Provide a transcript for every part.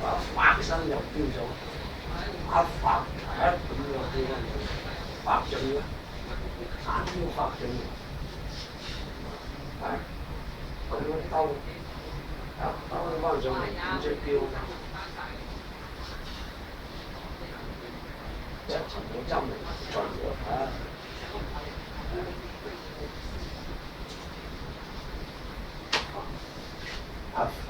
話發身入標咗，一發一咁樣飛翻嚟，發中嘅，眼都發中嘅，係咁樣兜，兜翻上嚟點隻標，一層嘅針嚟盡咗啊！一發。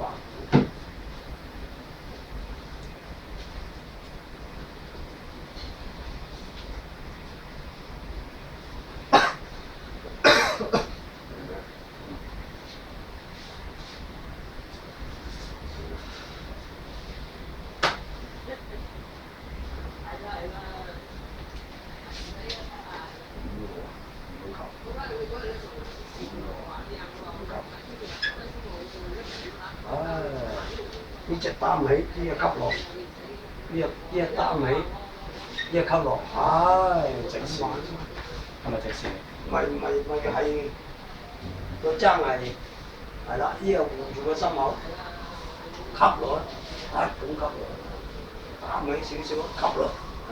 呢隻擔起，呢隻吸落，呢隻擔起，呢隻吸落，唉，整玩。係咪直線？唔係個爭係啦，呢個護住個心口，吸落，咁吸落，擔起少少吸落，啊，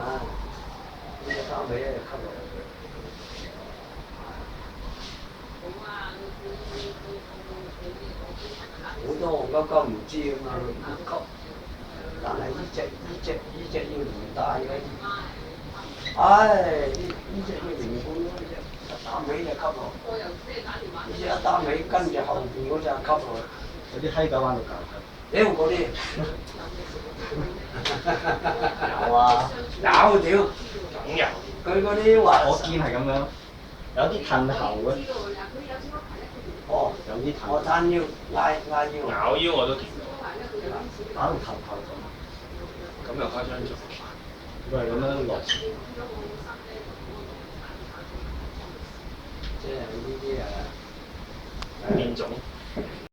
呢隻擔起咧吸落。好多戇鳩鳩唔知㗎嘛，唔急。但係呢隻要連帶嘅，唉，呢隻要連貫咯，呢隻一擔起就吸落，呢隻一擔起跟住後邊嗰隻吸落。有啲閪狗玩到搞㗎。屌嗰啲，有啊，有屌，總有。佢嗰啲話，我見係咁樣，有啲褪後嘅。哦，有啲褪。我攤腰拉腰。咬腰我都見到，打到褪後咁。咁又誇張咗。佢係咁樣落。即係呢啲變種。